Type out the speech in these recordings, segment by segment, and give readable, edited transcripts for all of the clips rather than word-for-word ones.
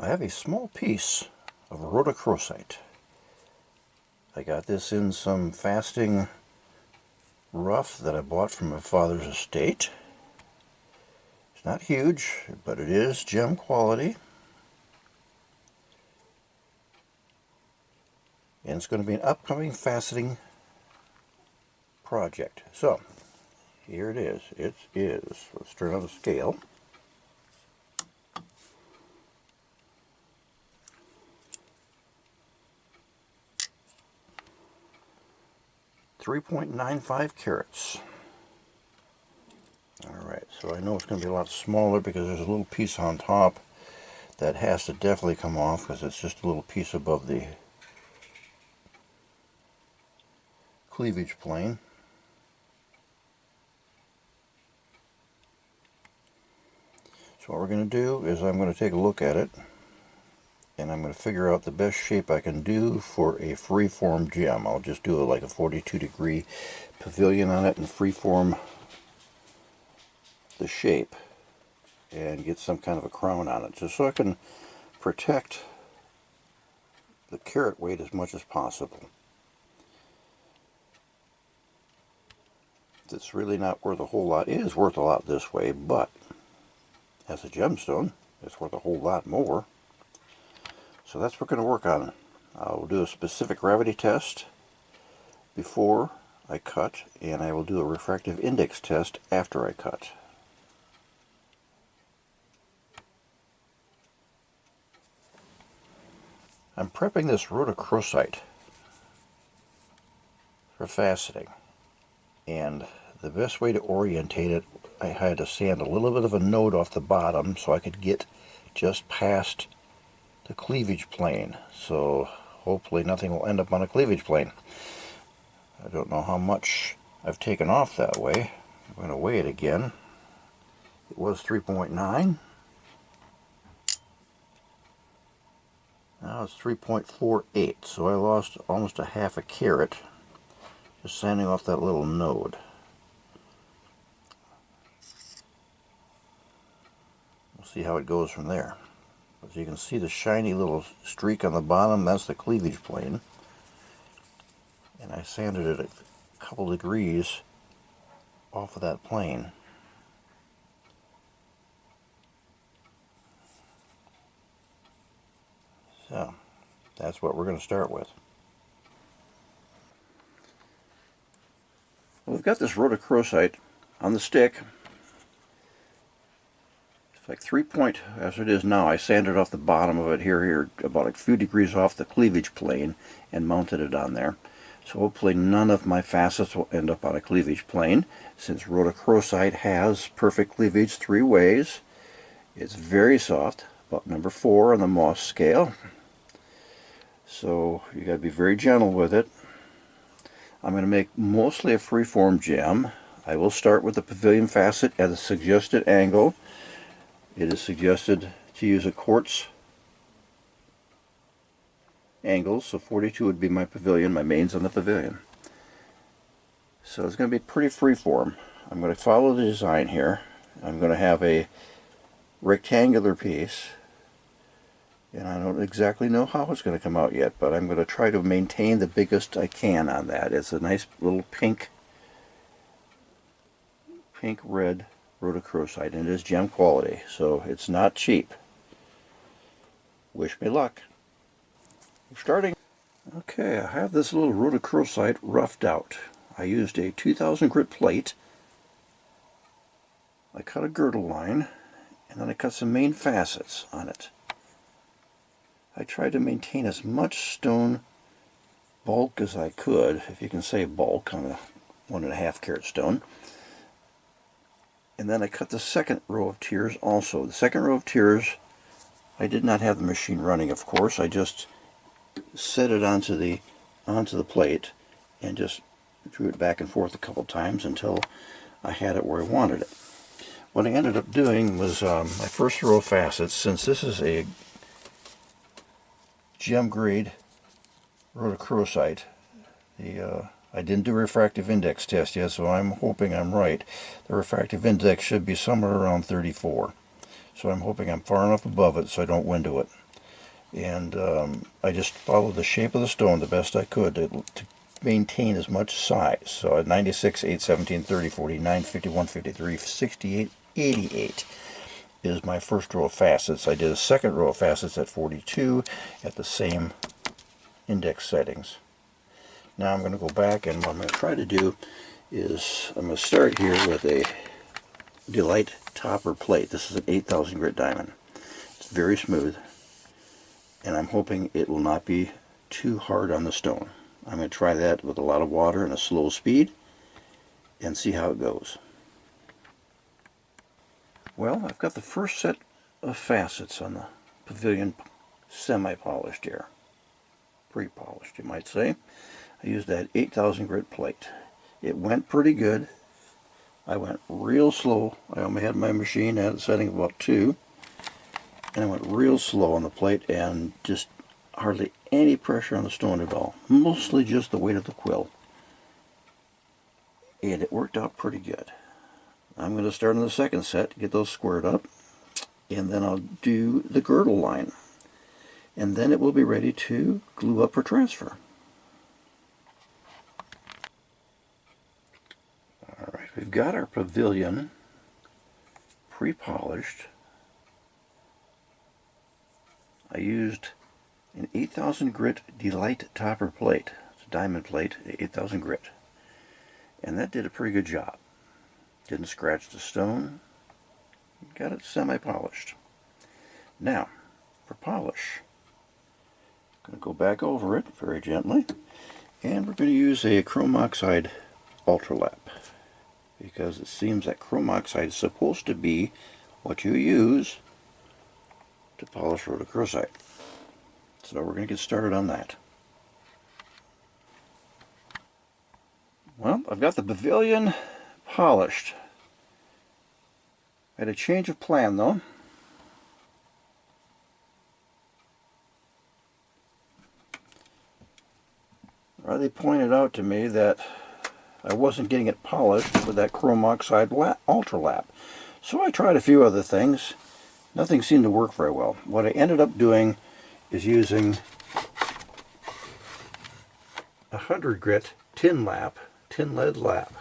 I have a small piece of rhodochrosite. I got this in some Faceting rough that I bought from my father's estate. It's not huge, but it is gem quality. And it's going to be an upcoming faceting project. So, here it is. It is. Let's turn on the scale. .95 carats. Alright, so I know it's going to be a lot smaller because there's a little piece on top that has to definitely come off because it's just a little piece above the cleavage plane. So what we're going to do is I'm going to take a look at it and I'm going to figure out the best shape I can do for a freeform gem. I'll just do like a 42-degree pavilion on it and freeform the shape and get some kind of a crown on it, just so I can protect the carat weight as much as possible. It's really not worth a whole lot. It is worth a lot this way, but as a gemstone, it's worth a whole lot more. So that's what we're going to work on. I'll do a specific gravity test before I cut, and I will do a refractive index test after I cut. I'm prepping this rhodochrosite for faceting, and the best way to orientate it, I had to sand a little bit of a node off the bottom so I could get just past the cleavage plane. So hopefully nothing will end up on a cleavage plane. I don't know how much I've taken off that way. I'm going to weigh it again. It was 3.9. Now it's 3.48, so I lost almost a half a carat just sanding off that little node. We'll see how it goes from there. As you can see, the shiny little streak on the bottom, that's the cleavage plane. And I sanded it a couple degrees off of that plane. So, that's what we're going to start with. Well, we've got this rhodochrosite on the stick. Like 3 point, as it is now. I sanded off the bottom of it here, about a few degrees off the cleavage plane and mounted it on there. So hopefully none of my facets will end up on a cleavage plane, since rhodochrosite has perfect cleavage 3 ways. It's very soft, about number 4 on the Moss scale. So you got to be very gentle with it. I'm going to make mostly a freeform gem. I will start with the pavilion facet at a suggested angle. It is suggested to use a quartz angle, so 42 would be my pavilion, my main's on the pavilion. So it's going to be pretty freeform. I'm going to follow the design here. I'm going to have a rectangular piece, and I don't exactly know how it's going to come out yet, but I'm going to try to maintain the biggest I can on that. It's a nice little pink-red rhodochrosite, and it is gem quality, so it's not cheap. Wish me luck. We're starting. Okay, I have this little rhodochrosite roughed out. I used a 2000 grit plate. I cut a girdle line, and then I cut some main facets on it. I tried to maintain as much stone bulk as I could, if you can say bulk, on a 1.5 carat stone. And then I cut the second row of tiers also. The second row of tiers, I did not have the machine running, of course. I just set it onto the plate and just drew it back and forth a couple times until I had it where I wanted it. What I ended up doing was my first row of facets, since this is a gem grade rhodochrosite, I didn't do a refractive index test yet, so I'm hoping I'm right. The refractive index should be somewhere around 34. So I'm hoping I'm far enough above it so I don't window it. And I just followed the shape of the stone the best I could to maintain as much size. So at 96, 8, 17, 30, 49, 51, 53, 68, 88 is my first row of facets. I did a second row of facets at 42 at the same index settings. Now I'm going to go back, and what I'm going to try to do is I'm going to start here with a Delight topper plate. This is an 8,000 grit diamond. It's very smooth, and I'm hoping it will not be too hard on the stone. I'm going to try that with a lot of water and a slow speed and see how it goes. Well, I've got the first set of facets on the pavilion semi-polished here. Pre-polished, you might say. I used that 8,000 grit plate. It went pretty good. I went real slow. I only had my machine at a setting of about 2. And I went real slow on the plate and just hardly any pressure on the stone at all. Mostly just the weight of the quill. And it worked out pretty good. I'm going to start on the second set to get those squared up. And then I'll do the girdle line. And then it will be ready to glue up for transfer. Alright, we've got our pavilion pre-polished. I used an 8,000 grit Delight topper plate. It's a diamond plate, 8,000 grit. And that did a pretty good job. Didn't scratch the stone. Got it semi-polished. Now, for polish, I'm going to go back over it very gently. And we're going to use a chrome oxide ultralap, because it seems that chrome oxide is supposed to be what you use to polish rhodochrosite. So we're going to get started on that. Well, I've got the pavilion polished. I had a change of plan though. They pointed out to me that I wasn't getting it polished with that chrome oxide ultralap. So I tried a few other things. Nothing seemed to work very well. What I ended up doing is using a 100 grit tin lead lap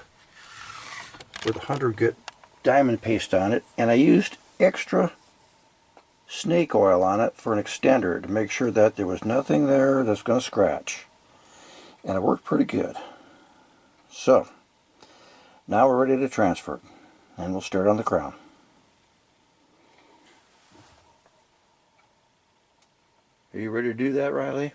with 100 grit diamond paste on it, and I used extra snake oil on it for an extender to make sure that there was nothing there that's going to scratch. And it worked pretty good. So, now we're ready to transfer it, and we'll start on the crown. Are you ready to do that, Riley?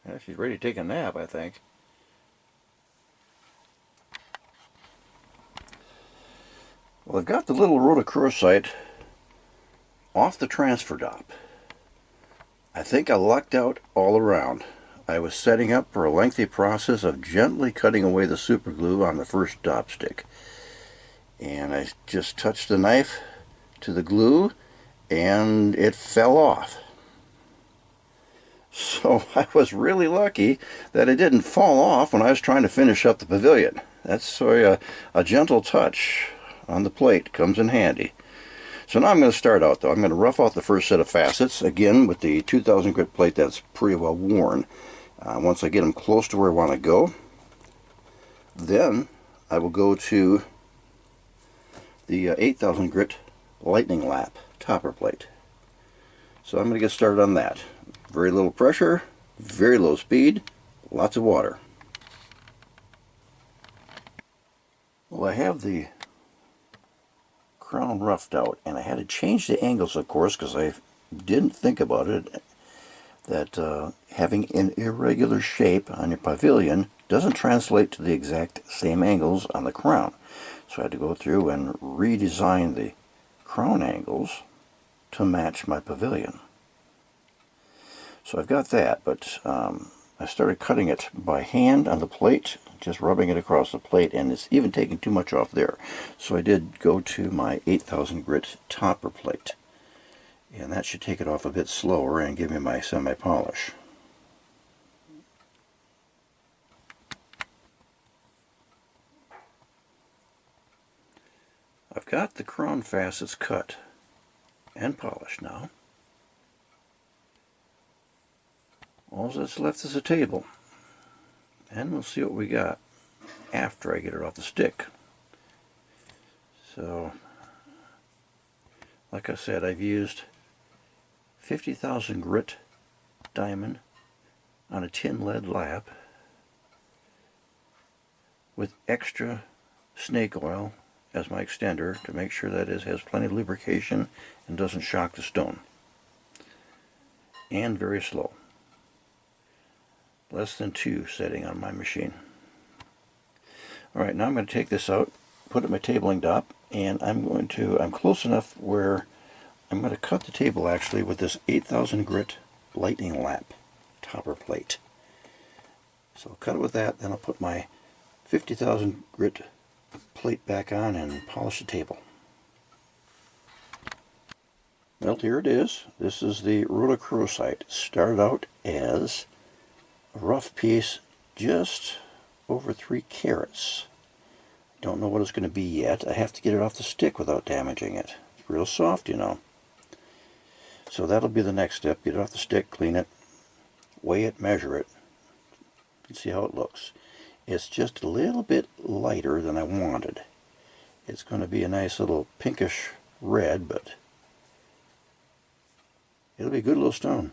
Yeah, she's ready to take a nap, I think. Well, I've got the little rhodochrosite off the transfer dop. I think I lucked out all around. I was setting up for a lengthy process of gently cutting away the super glue on the first dop stick. And I just touched the knife to the glue and it fell off. So I was really lucky that it didn't fall off when I was trying to finish up the pavilion. That's so a gentle touch on the plate comes in handy. So now I'm going to start out though. I'm going to rough out the first set of facets, again with the 2,000 grit plate that's pretty well worn. Once I get them close to where I want to go, then I will go to the 8,000 grit lightning lap topper plate. So I'm going to get started on that. Very little pressure, very low speed, lots of water. Well, I have the crown roughed out, and I had to change the angles, of course, because I didn't think about it, that having an irregular shape on your pavilion doesn't translate to the exact same angles on the crown. So I had to go through and redesign the crown angles to match my pavilion. So I've got that, but I started cutting it by hand on the plate, just rubbing it across the plate, and it's even taking too much off there. So I did go to my 8,000 grit topper plate, and that should take it off a bit slower and give me my semi-polish. I've got the crown facets cut and polished now. All that's left is a table, and we'll see what we got after I get it off the stick. So, like I said, I've used 50,000 grit diamond on a tin lead lap with extra snake oil as my extender to make sure that it has plenty of lubrication and doesn't shock the stone. And very slow. Less than 2 setting on my machine. Alright, now I'm going to take this out, put it in my tabling top, and I'm close enough where I'm going to cut the table actually with this 8,000 grit lightning lap topper plate. So I'll cut it with that, then I'll put my 50,000 grit plate back on and polish the table. Well, here it is. This is the rhodochrosite. Started out as a rough piece just over 3 carats. Don't know what it's going to be yet. I have to get it off the stick without damaging it. It's real soft, you know. So that'll be the next step. Get it off the stick, clean it, weigh it, measure it, and see how it looks. It's just a little bit lighter than I wanted. It's going to be a nice little pinkish red, but it'll be a good little stone.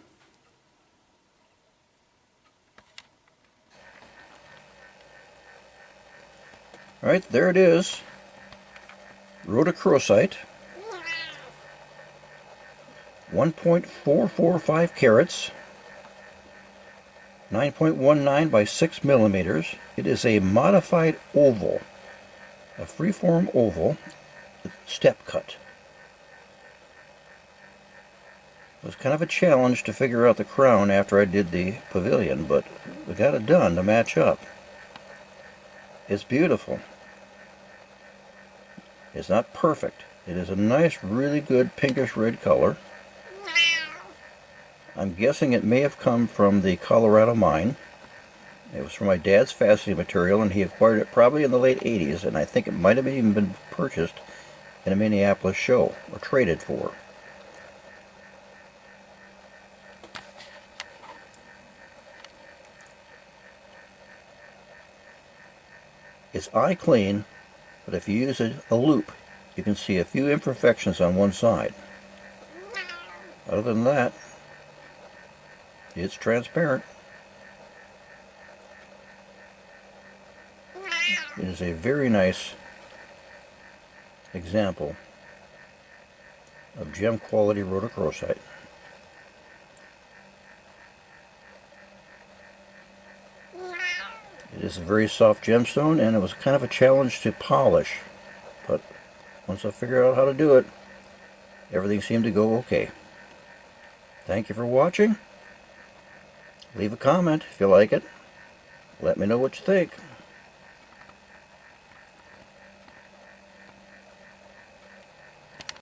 Alright, there it is. Rhodochrosite. 1.445 carats. 9.19 by 6 millimeters. It is a modified oval. A freeform oval step cut. It was kind of a challenge to figure out the crown after I did the pavilion, but we got it done to match up. It's beautiful. It's not perfect. It is a nice, really good pinkish red color. I'm guessing it may have come from the Colorado mine. It was from my dad's faceting material, and he acquired it probably in the late 80s, and I think it might have even been purchased in a Minneapolis show, or traded for. It's eye clean, but if you use a loop, you can see a few imperfections on one side. Other than that, it's transparent. It is a very nice example of gem quality rhodochrosite. It is a very soft gemstone, and it was kind of a challenge to polish, but once I figured out how to do it, everything seemed to go okay. Thank you for watching. Leave a comment if you like it. Let me know what you think.